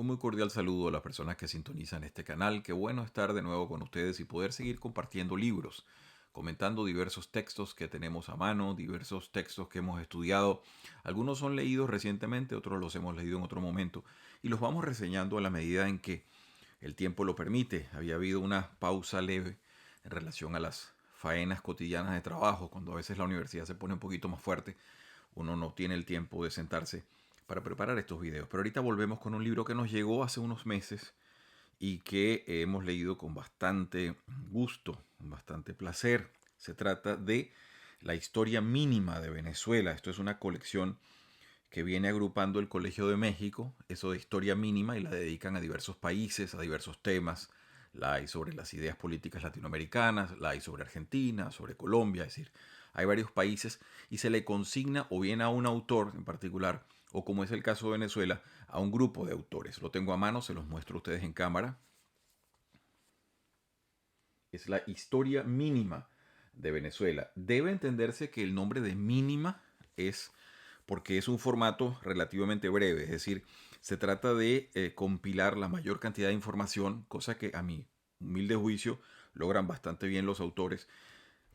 Un muy cordial saludo a las personas que sintonizan este canal. Qué bueno estar de nuevo con ustedes y poder seguir compartiendo libros, comentando diversos textos que tenemos a mano, diversos textos que hemos estudiado. Algunos son leídos recientemente, otros los hemos leído en otro momento y los vamos reseñando a la medida en que el tiempo lo permite. Había habido una pausa leve en relación a las faenas cotidianas de trabajo, cuando a veces la universidad se pone un poquito más fuerte, uno no tiene el tiempo de sentarse para preparar estos videos. Pero ahorita volvemos con un libro que nos llegó hace unos meses y que hemos leído con bastante gusto, con bastante placer. Se trata de La historia mínima de Venezuela. Esto es una colección que viene agrupando el Colegio de México, eso de historia mínima, y la dedican a diversos países, a diversos temas. La hay sobre las ideas políticas latinoamericanas, la hay sobre Argentina, sobre Colombia, es decir, hay varios países y se le consigna o bien a un autor en particular, o como es el caso de Venezuela, a un grupo de autores. Lo tengo a mano, se los muestro a ustedes en cámara. Es la historia mínima de Venezuela. Debe entenderse que el nombre de mínima es porque es un formato relativamente breve, es decir, se trata de compilar la mayor cantidad de información, cosa que a mi humilde juicio logran bastante bien los autores,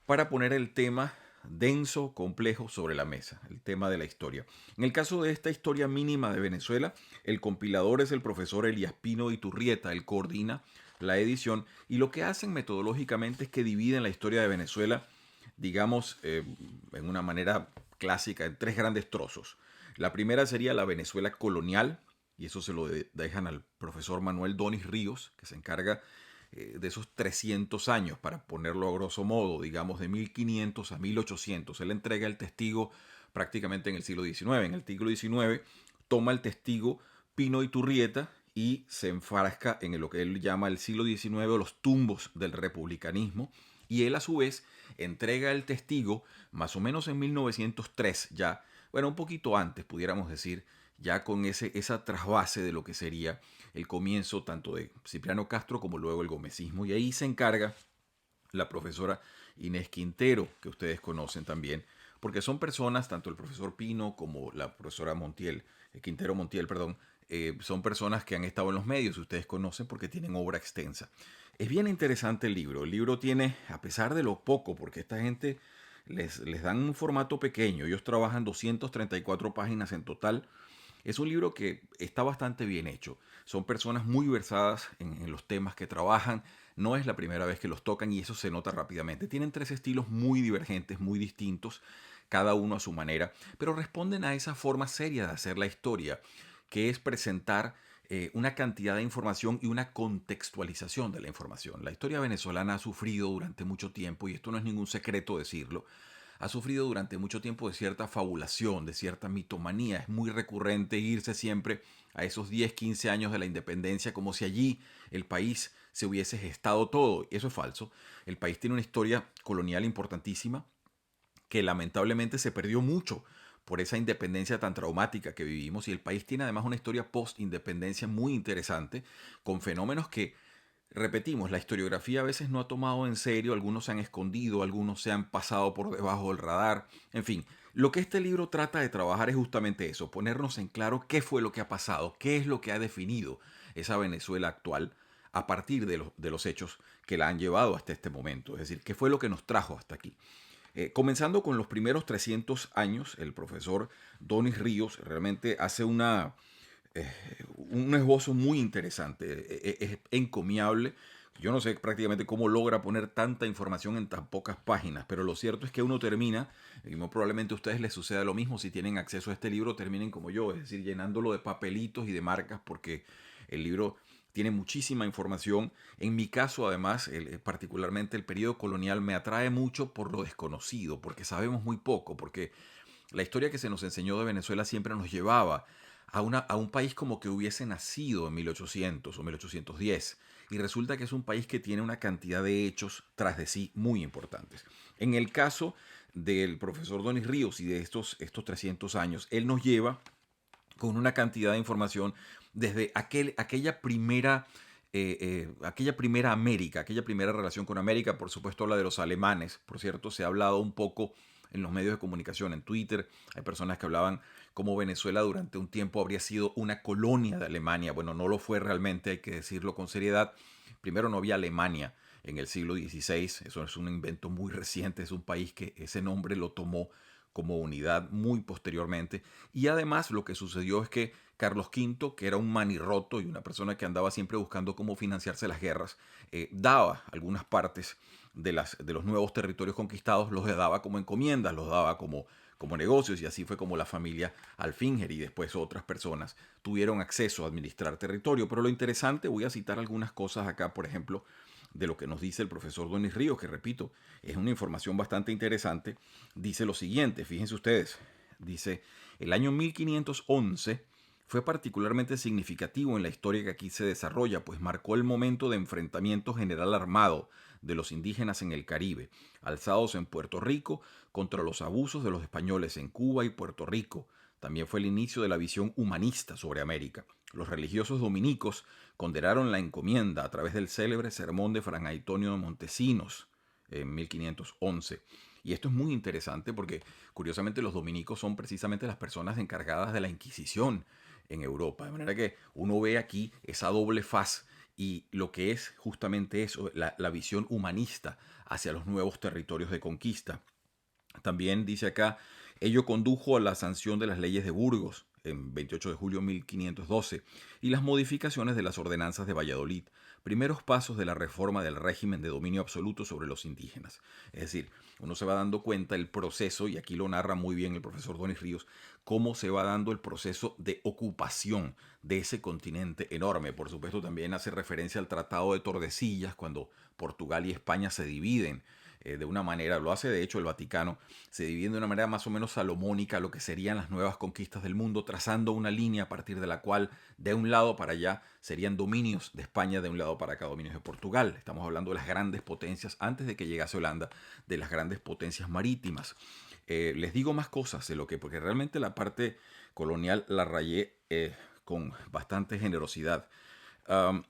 para poner el tema denso, complejo sobre la mesa, el tema de la historia. En el caso de esta historia mínima de Venezuela, el compilador es el profesor Elías Pino Iturrieta, él coordina la edición y lo que hacen metodológicamente es que dividen la historia de Venezuela, digamos, en una manera clásica, en tres grandes trozos. La primera sería la Venezuela colonial, y eso se lo dejan al profesor Manuel Donis Ríos, que se encarga de esos 300 años, para ponerlo a grosso modo, digamos de 1500 a 1800. Él entrega el testigo prácticamente en el siglo XIX. En el siglo XIX toma el testigo Pino Iturrieta y se enfrasca en lo que él llama el siglo XIX o los tumbos del republicanismo. Y él a su vez entrega el testigo más o menos en 1903 ya, bueno, un poquito antes pudiéramos decir, ya con esa trasvase de lo que sería el comienzo tanto de Cipriano Castro como luego el gomecismo. Y ahí se encarga la profesora Inés Quintero, que ustedes conocen también, porque son personas, tanto el profesor Pino como la profesora Montiel, Quintero Montiel, perdón, son personas que han estado en los medios, ustedes conocen porque tienen obra extensa. Es bien interesante el libro tiene, a pesar de lo poco, porque esta gente les dan un formato pequeño, ellos trabajan 234 páginas en total, es un libro que está bastante bien hecho. Son personas muy versadas en los temas que trabajan. No es la primera vez que los tocan y eso se nota rápidamente. Tienen tres estilos muy divergentes, muy distintos, cada uno a su manera, pero responden a esa forma seria de hacer la historia, que es presentar una cantidad de información y una contextualización de la información. La historia venezolana ha sufrido durante mucho tiempo, y esto no es ningún secreto decirlo, ha sufrido durante mucho tiempo de cierta fabulación, de cierta mitomanía. Es muy recurrente irse siempre a esos 10, 15 años de la independencia como si allí el país se hubiese gestado todo. Y eso es falso. El país tiene una historia colonial importantísima que lamentablemente se perdió mucho por esa independencia tan traumática que vivimos, y el país tiene además una historia post-independencia muy interesante, con fenómenos que, repetimos, la historiografía a veces no ha tomado en serio, algunos se han escondido, algunos se han pasado por debajo del radar, en fin. Lo que este libro trata de trabajar es justamente eso, ponernos en claro qué fue lo que ha pasado, qué es lo que ha definido esa Venezuela actual a partir de los hechos que la han llevado hasta este momento, es decir, qué fue lo que nos trajo hasta aquí. Comenzando con los primeros 300 años, el profesor Donis Ríos realmente hace eh, un esbozo muy interesante, es encomiable. Yo no sé prácticamente cómo logra poner tanta información en tan pocas páginas, pero lo cierto es que uno termina, y muy probablemente a ustedes les suceda lo mismo si tienen acceso a este libro, terminen como yo, es decir, llenándolo de papelitos y de marcas, porque el libro tiene muchísima información. En mi caso, además, particularmente el periodo colonial me atrae mucho por lo desconocido, porque sabemos muy poco, porque la historia que se nos enseñó de Venezuela siempre nos llevaba a un país como que hubiese nacido en 1800 o 1810. Y resulta que es un país que tiene una cantidad de hechos tras de sí muy importantes. En el caso del profesor Donis Ríos y de estos 300 años, él nos lleva con una cantidad de información desde aquella primera América, aquella primera relación con América. Por supuesto habla de los alemanes, por cierto, se ha hablado un poco en los medios de comunicación, en Twitter. Hay personas que hablaban como Venezuela durante un tiempo habría sido una colonia de Alemania. Bueno, no lo fue realmente, hay que decirlo con seriedad. Primero, no había Alemania en el siglo XVI, eso es un invento muy reciente, es un país que ese nombre lo tomó como unidad muy posteriormente. Y además lo que sucedió es que Carlos V, que era un manirroto y una persona que andaba siempre buscando cómo financiarse las guerras, daba algunas partes de los nuevos territorios conquistados, los daba como encomiendas, los daba como negocios, y así fue como la familia Alfinger y después otras personas tuvieron acceso a administrar territorio. Pero lo interesante, voy a citar algunas cosas acá, por ejemplo, de lo que nos dice el profesor Donis Ríos, que repito, es una información bastante interesante. Dice lo siguiente, fíjense ustedes, dice, el año 1511 fue particularmente significativo en la historia que aquí se desarrolla, pues marcó el momento de enfrentamiento general armado de los indígenas en el Caribe, alzados en Puerto Rico contra los abusos de los españoles en Cuba y Puerto Rico. También fue el inicio de la visión humanista sobre América. Los religiosos dominicos condenaron la encomienda a través del célebre sermón de Fran Antonio de Montesinos en 1511. Y esto es muy interesante porque, curiosamente, los dominicos son precisamente las personas encargadas de la Inquisición en Europa. De manera que uno ve aquí esa doble faz y lo que es justamente eso, la visión humanista hacia los nuevos territorios de conquista. También dice acá, ello condujo a la sanción de las leyes de Burgos en 28 de julio de 1512 y las modificaciones de las ordenanzas de Valladolid, primeros pasos de la reforma del régimen de dominio absoluto sobre los indígenas. Es decir, uno se va dando cuenta el proceso, y aquí lo narra muy bien el profesor Donis Ríos, cómo se va dando el proceso de ocupación de ese continente enorme. Por supuesto, también hace referencia al Tratado de Tordesillas, cuando Portugal y España se dividen de una manera, lo hace de hecho el Vaticano, se divide de una manera más o menos salomónica lo que serían las nuevas conquistas del mundo, trazando una línea a partir de la cual de un lado para allá serían dominios de España, de un lado para acá dominios de Portugal. Estamos hablando de las grandes potencias, antes de que llegase Holanda, de las grandes potencias marítimas. Les digo más cosas de lo que, porque realmente la parte colonial la rayé con bastante generosidad.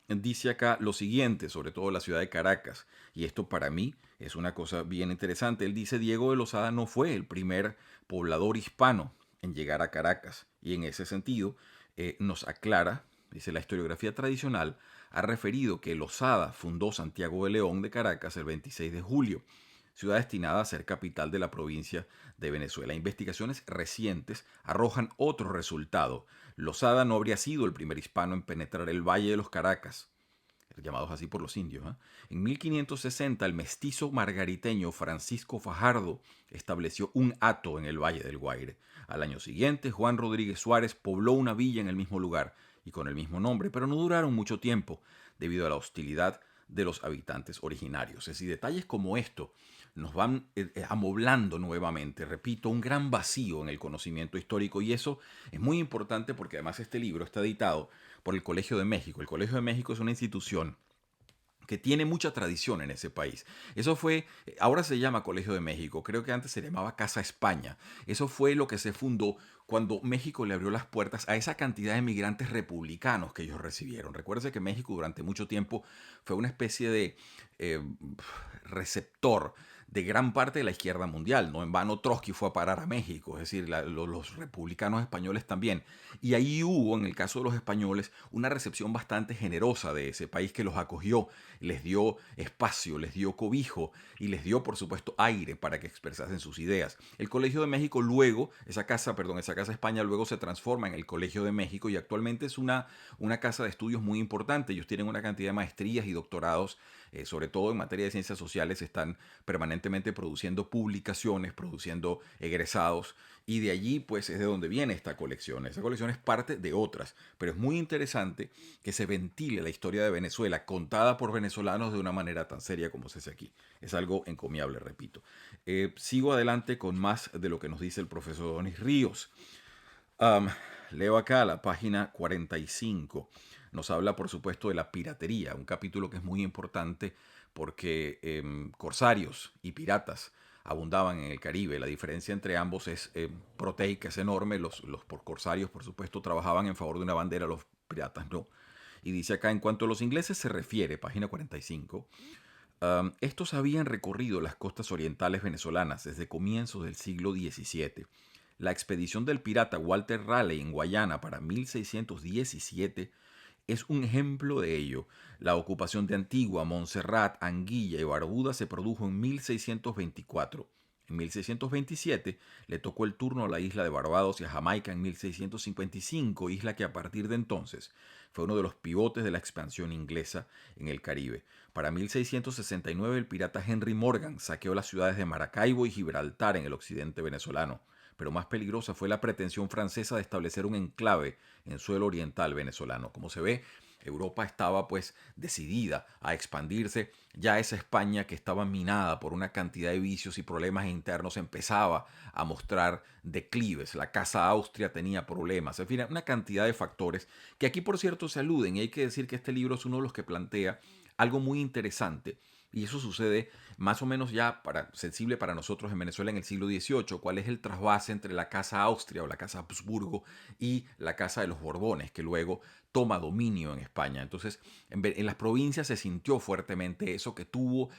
Dice acá lo siguiente, sobre todo la ciudad de Caracas, y esto para mí es una cosa bien interesante. Él dice, Diego de Lozada no fue el primer poblador hispano en llegar a Caracas, y en ese sentido nos aclara, dice, la historiografía tradicional ha referido que Lozada fundó Santiago de León de Caracas el 26 de julio, ciudad destinada a ser capital de la provincia de Venezuela. Investigaciones recientes arrojan otro resultado. Lozada no habría sido el primer hispano en penetrar el Valle de los Caracas, llamados así por los indios. En 1560, el mestizo margariteño Francisco Fajardo estableció un hato en el Valle del Guaire. Al año siguiente, Juan Rodríguez Suárez pobló una villa en el mismo lugar y con el mismo nombre, pero no duraron mucho tiempo debido a la hostilidad de los habitantes originarios. Es decir, detalles como esto nos van amoblando nuevamente, repito, un gran vacío en el conocimiento histórico, y eso es muy importante porque además este libro está editado por el Colegio de México. El Colegio de México es una institución que tiene mucha tradición en ese país. Eso fue, ahora se llama Colegio de México, creo que antes se llamaba Casa España. Eso fue lo que se fundó cuando México le abrió las puertas a esa cantidad de migrantes republicanos que ellos recibieron. Recuerde que México durante mucho tiempo fue una especie de eh, receptor de gran parte de la izquierda mundial. No en vano Trotsky fue a parar a México, es decir, los republicanos españoles también. Y ahí hubo, en el caso de los españoles, una recepción bastante generosa de ese país que los acogió, les dio espacio, les dio cobijo y les dio, por supuesto, aire para que expresasen sus ideas. El Colegio de México luego, esa casa España luego se transforma en el Colegio de México y actualmente es una casa de estudios muy importante. Ellos tienen una cantidad de maestrías y doctorados, sobre todo en materia de ciencias sociales, están permanentemente produciendo publicaciones, produciendo egresados, y de allí pues es de donde viene esta colección. Esta colección es parte de otras, pero es muy interesante que se ventile la historia de Venezuela contada por venezolanos de una manera tan seria como se hace aquí. Es algo encomiable, repito. Sigo adelante con más de lo que nos dice el profesor Donis Ríos. Um, Leo acá la página 45. Nos habla, por supuesto, de la piratería, un capítulo que es muy importante porque corsarios y piratas abundaban en el Caribe. La diferencia entre ambos es proteica, es enorme. Los corsarios, por supuesto, trabajaban en favor de una bandera, los piratas no. Y dice acá, en cuanto a los ingleses se refiere, página 45, Estos habían recorrido las costas orientales venezolanas desde comienzos del siglo XVII. La expedición del pirata Walter Raleigh en Guayana para 1617 es un ejemplo de ello. La ocupación de Antigua, Montserrat, Anguilla y Barbuda se produjo en 1624. En 1627 le tocó el turno a la isla de Barbados y a Jamaica en 1655, isla que a partir de entonces fue uno de los pivotes de la expansión inglesa en el Caribe. Para 1669 el pirata Henry Morgan saqueó las ciudades de Maracaibo y Gibraltar en el occidente venezolano, pero más peligrosa fue la pretensión francesa de establecer un enclave en suelo oriental venezolano. Como se ve, Europa estaba pues decidida a expandirse. Ya esa España que estaba minada por una cantidad de vicios y problemas internos empezaba a mostrar declives. La Casa Austria tenía problemas. En fin, una cantidad de factores que aquí por cierto se aluden, y hay que decir que este libro es uno de los que plantea algo muy interesante. Y eso sucede más o menos ya sensible para nosotros en Venezuela en el siglo XVIII. ¿Cuál es el trasvase entre la Casa Austria o la Casa Habsburgo y la Casa de los Borbones, que luego toma dominio en España? Entonces, en las provincias se sintió fuertemente eso, que tuvo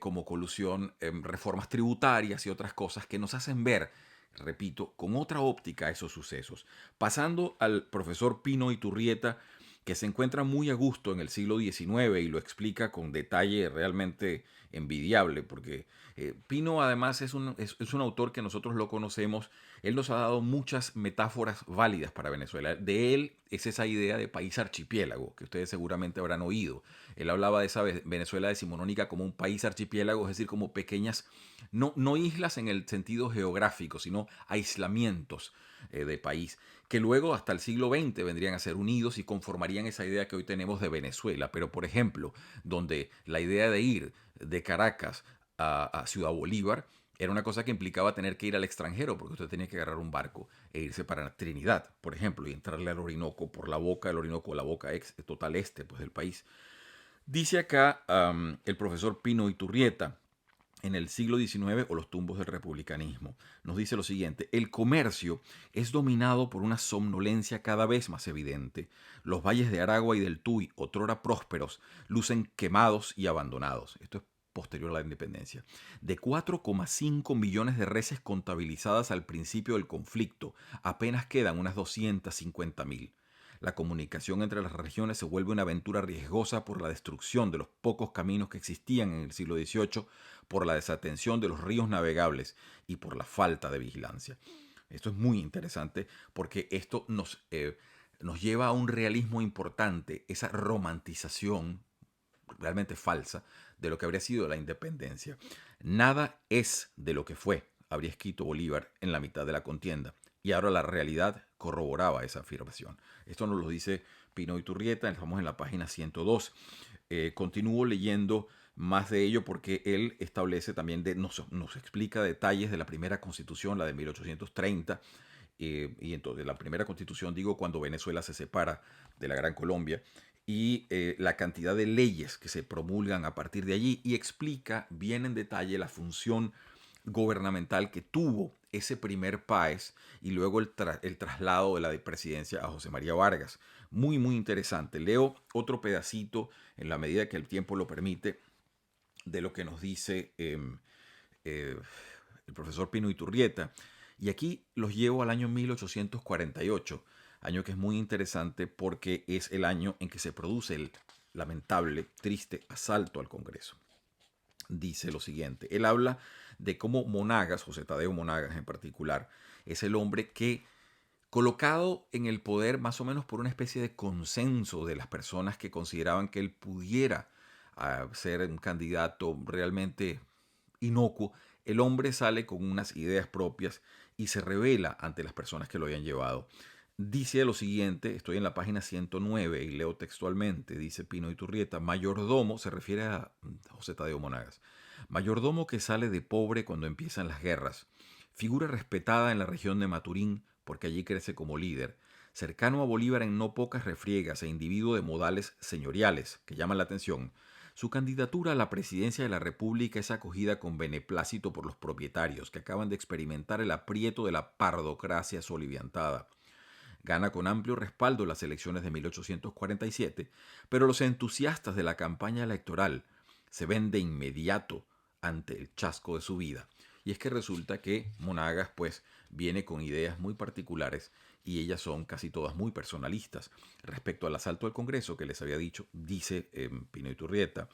como colusión reformas tributarias y otras cosas que nos hacen ver, repito, con otra óptica esos sucesos. Pasando al profesor Pino Iturrieta, que se encuentra muy a gusto en el siglo XIX y lo explica con detalle realmente envidiable, porque Pino además es un autor que nosotros lo conocemos. Él nos ha dado muchas metáforas válidas para Venezuela. De él es esa idea de país archipiélago, que ustedes seguramente habrán oído. Él hablaba de esa Venezuela decimonónica como un país archipiélago, es decir, como pequeñas, no islas en el sentido geográfico, sino aislamientos de país, que luego hasta el siglo XX vendrían a ser unidos y conformarían esa idea que hoy tenemos de Venezuela. Pero, por ejemplo, donde la idea de ir de Caracas a Ciudad Bolívar era una cosa que implicaba tener que ir al extranjero, porque usted tenía que agarrar un barco e irse para Trinidad, por ejemplo, y entrarle al Orinoco por la boca del Orinoco, la boca total este pues, del país. Dice acá el profesor Pino Iturrieta, en el siglo XIX o los tumbos del republicanismo. Nos dice lo siguiente: el comercio es dominado por una somnolencia cada vez más evidente. Los valles de Aragua y del Tuy, otrora prósperos, lucen quemados y abandonados. Esto es posterior a la independencia. De 4,5 millones de reses contabilizadas al principio del conflicto, apenas quedan unas 250.000. La comunicación entre las regiones se vuelve una aventura riesgosa por la destrucción de los pocos caminos que existían en el siglo XVIII, por la desatención de los ríos navegables y por la falta de vigilancia. Esto es muy interesante porque esto nos lleva a un realismo importante, esa romantización realmente falsa de lo que habría sido la independencia. Nada es de lo que fue, habría escrito Bolívar en la mitad de la contienda. Y ahora la realidad corroboraba esa afirmación. Esto nos lo dice Pino Iturrieta, estamos en la página 102. Continúo leyendo más de ello porque él establece también, nos explica detalles de la primera constitución, la de 1830, y entonces la primera constitución, digo, cuando Venezuela se separa de la Gran Colombia, y la cantidad de leyes que se promulgan a partir de allí, y explica bien en detalle la función gubernamental que tuvo ese primer PAES y luego el traslado de la presidencia a José María Vargas. Muy, muy interesante. Leo otro pedacito en la medida que el tiempo lo permite de lo que nos dice el profesor Pino Iturrieta. Y aquí los llevo al año 1848, año que es muy interesante porque es el año en que se produce el lamentable, triste asalto al Congreso. Dice lo siguiente: él habla de cómo Monagas, José Tadeo Monagas en particular, es el hombre que, colocado en el poder más o menos por una especie de consenso de las personas que consideraban que él pudiera ser un candidato realmente inocuo, el hombre sale con unas ideas propias y se revela ante las personas que lo habían llevado. Dice lo siguiente, estoy en la página 109 y leo textualmente, dice Pino Iturrieta: mayordomo, se refiere a José Tadeo Monagas, mayordomo que sale de pobre cuando empiezan las guerras, figura respetada en la región de Maturín porque allí crece como líder, cercano a Bolívar en no pocas refriegas e individuo de modales señoriales que llaman la atención. Su candidatura a la presidencia de la República es acogida con beneplácito por los propietarios que acaban de experimentar el aprieto de la pardocracia soliviantada. Gana con amplio respaldo las elecciones de 1847, pero los entusiastas de la campaña electoral se ven de inmediato ante el chasco de su vida. Y es que resulta que Monagas pues viene con ideas muy particulares y ellas son casi todas muy personalistas. Respecto al asalto al Congreso que les había dicho, dice Pino Iturrieta,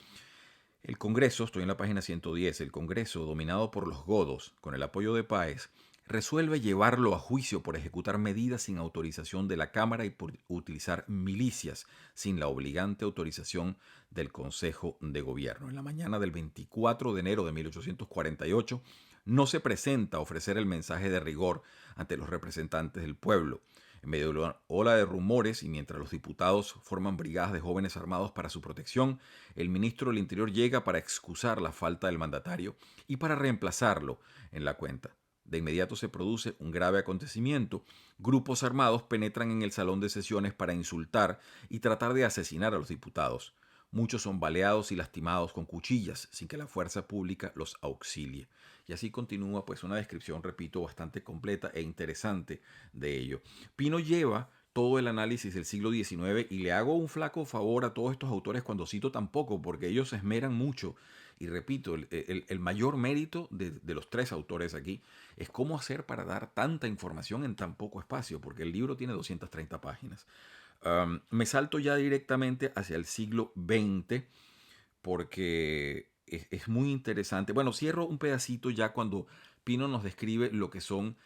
el Congreso, estoy en la página 110, el Congreso, dominado por los godos, con el apoyo de Páez, resuelve llevarlo a juicio por ejecutar medidas sin autorización de la Cámara y por utilizar milicias sin la obligante autorización del Consejo de Gobierno. En la mañana del 24 de enero de 1848, no se presenta a ofrecer el mensaje de rigor ante los representantes del pueblo. En medio de una ola de rumores y mientras los diputados forman brigadas de jóvenes armados para su protección, el ministro del Interior llega para excusar la falta del mandatario y para reemplazarlo en la cuenta. De inmediato se produce un grave acontecimiento. Grupos armados penetran en el salón de sesiones para insultar y tratar de asesinar a los diputados. Muchos son baleados y lastimados con cuchillas sin que la fuerza pública los auxilie. Y así continúa pues una descripción, repito, bastante completa e interesante de ello. Pino lleva todo el análisis del siglo XIX y le hago un flaco favor a todos estos autores cuando cito tan poco, porque ellos se esmeran mucho. Y repito, el mayor mérito de los tres autores aquí es cómo hacer para dar tanta información en tan poco espacio, porque el libro tiene 230 páginas. Me salto ya directamente hacia el siglo XX porque es muy interesante. Bueno, cierro un pedacito ya cuando Pino nos describe lo que son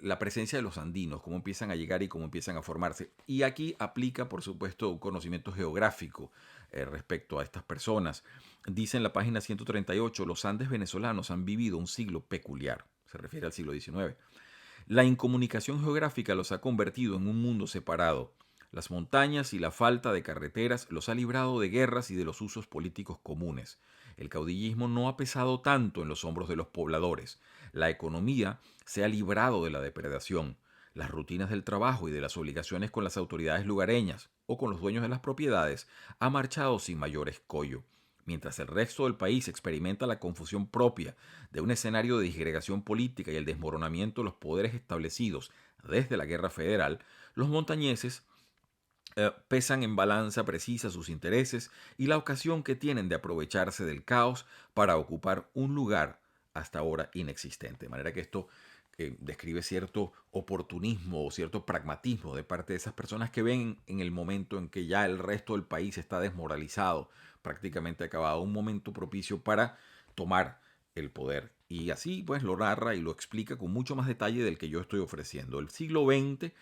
la presencia de los andinos, cómo empiezan a llegar y cómo empiezan a formarse. Y aquí aplica, por supuesto, un conocimiento geográfico respecto a estas personas. Dice en la página 138, los Andes venezolanos han vivido un siglo peculiar, se refiere al siglo XIX. La incomunicación geográfica los ha convertido en un mundo separado. Las montañas y la falta de carreteras los ha librado de guerras y de los usos políticos comunes. El caudillismo no ha pesado tanto en los hombros de los pobladores. La economía se ha librado de la depredación. Las rutinas del trabajo y de las obligaciones con las autoridades lugareñas o con los dueños de las propiedades ha marchado sin mayor escollo. Mientras el resto del país experimenta la confusión propia de un escenario de disgregación política y el desmoronamiento de los poderes establecidos desde la Guerra Federal, los montañeses pesan en balanza precisa sus intereses y la ocasión que tienen de aprovecharse del caos para ocupar un lugar hasta ahora inexistente. De manera que esto describe cierto oportunismo o cierto pragmatismo de parte de esas personas que ven en el momento en que ya el resto del país está desmoralizado, prácticamente acabado, un momento propicio para tomar el poder. Y así pues lo narra y lo explica con mucho más detalle del que yo estoy ofreciendo. El siglo XX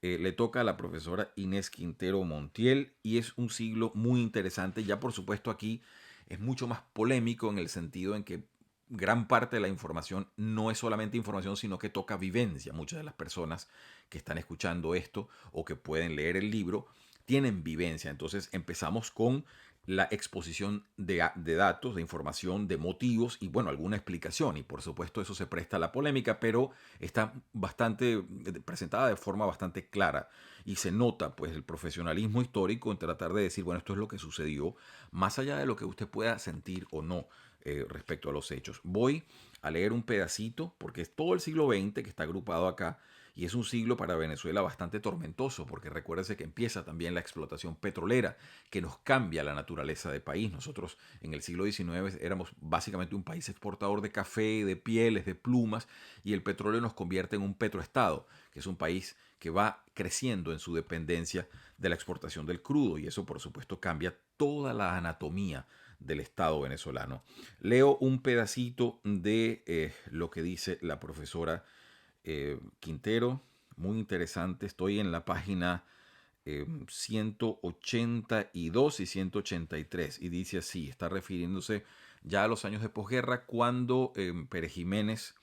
le toca a la profesora Inés Quintero Montiel y es un siglo muy interesante. Ya por supuesto aquí es mucho más polémico en el sentido en que gran parte de la información no es solamente información, sino que toca vivencia. Muchas de las personas que están escuchando esto o que pueden leer el libro tienen vivencia. Entonces empezamos con la exposición de datos, de información, de motivos y bueno, alguna explicación. Y por supuesto eso se presta a la polémica, pero está bastante presentada de forma bastante clara y se nota pues el profesionalismo histórico en tratar de decir, bueno, esto es lo que sucedió, más allá de lo que usted pueda sentir o no respecto a los hechos. Voy a leer un pedacito porque es todo el siglo XX que está agrupado acá y es un siglo para Venezuela bastante tormentoso porque recuérdese que empieza también la explotación petrolera que nos cambia la naturaleza de país. Nosotros en el siglo XIX éramos básicamente un país exportador de café, de pieles, de plumas y el petróleo nos convierte en un petroestado, que es un país que va creciendo en su dependencia de la exportación del crudo y eso por supuesto cambia toda la anatomía del Estado venezolano. Leo un pedacito de lo que dice la profesora Quintero, muy interesante. Estoy en la página 182 y 183 y dice así, está refiriéndose ya a los años de posguerra cuando Pérez Jiménez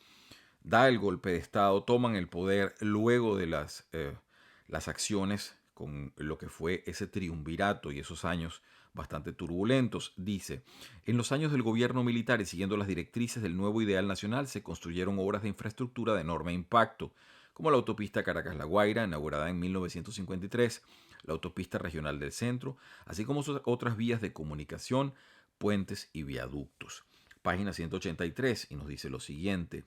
da el golpe de Estado, toman el poder luego de las acciones con lo que fue ese triunvirato y esos años bastante turbulentos. Dice, en los años del gobierno militar y siguiendo las directrices del nuevo ideal nacional se construyeron obras de infraestructura de enorme impacto, como la autopista Caracas-La Guaira, inaugurada en 1953, la autopista regional del centro, así como otras vías de comunicación, puentes y viaductos. Página 183 y nos dice lo siguiente.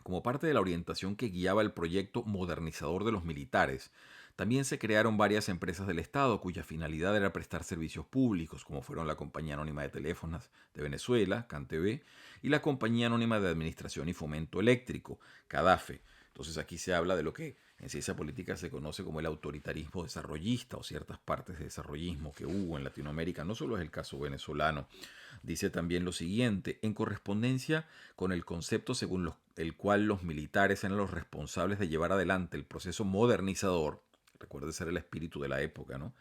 Como parte de la orientación que guiaba el proyecto modernizador de los militares, También se crearon varias empresas del Estado cuya finalidad era prestar servicios públicos, como fueron la Compañía Anónima de Teléfonos de Venezuela, CanTV, y la Compañía Anónima de Administración y Fomento Eléctrico, CADAFE. Entonces aquí se habla de lo que en ciencia política se conoce como el autoritarismo desarrollista o ciertas partes de desarrollismo que hubo en Latinoamérica. No solo es el caso venezolano. Dice también lo siguiente, en correspondencia con el concepto según el cual los militares eran los responsables de llevar adelante el proceso modernizador, recuerde ser el espíritu de la época, ¿no?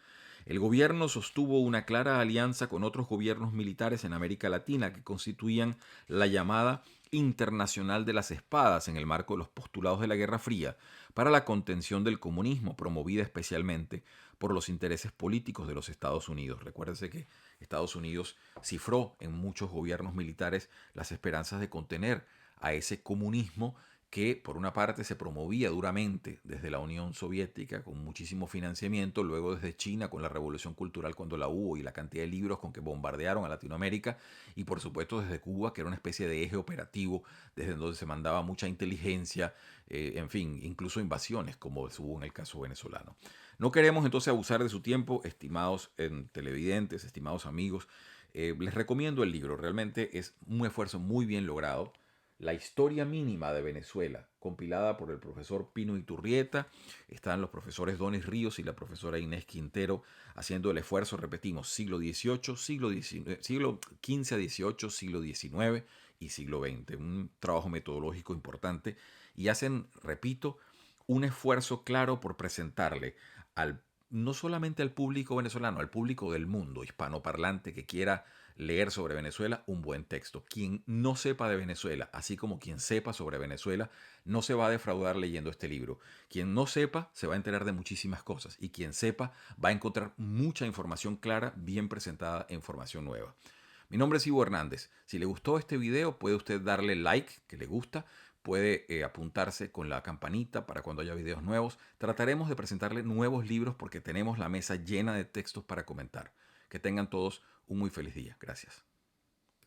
El gobierno sostuvo una clara alianza con otros gobiernos militares en América Latina que constituían la llamada Internacional de las Espadas en el marco de los postulados de la Guerra Fría para la contención del comunismo, promovida especialmente por los intereses políticos de los Estados Unidos. Recuérdese que Estados Unidos cifró en muchos gobiernos militares las esperanzas de contener a ese comunismo que por una parte se promovía duramente desde la Unión Soviética con muchísimo financiamiento, luego desde China con la Revolución Cultural cuando la hubo y la cantidad de libros con que bombardearon a Latinoamérica, y por supuesto desde Cuba, que era una especie de eje operativo desde donde se mandaba mucha inteligencia, en fin, incluso invasiones como hubo en el caso venezolano. No queremos entonces abusar de su tiempo, estimados televidentes, estimados amigos. Les recomiendo el libro, realmente es un esfuerzo muy bien logrado. La historia mínima de Venezuela, compilada por el profesor Pino Iturrieta. Están los profesores Donis Ríos y la profesora Inés Quintero haciendo el esfuerzo, repetimos, siglo XVIII, siglo XV a XVIII, siglo XIX y siglo XX. Un trabajo metodológico importante y hacen, repito, un esfuerzo claro por presentarle no solamente al público venezolano, al público del mundo hispanoparlante que quiera leer sobre Venezuela, un buen texto. Quien no sepa de Venezuela, así como quien sepa sobre Venezuela, no se va a defraudar leyendo este libro. Quien no sepa se va a enterar de muchísimas cosas y quien sepa va a encontrar mucha información clara, bien presentada e información nueva. Mi nombre es Ivo Hernández. Si le gustó este video, puede usted darle like, que le gusta, puede apuntarse con la campanita para cuando haya videos nuevos. Trataremos de presentarle nuevos libros porque tenemos la mesa llena de textos para comentar. Que tengan todos un muy feliz día. Gracias.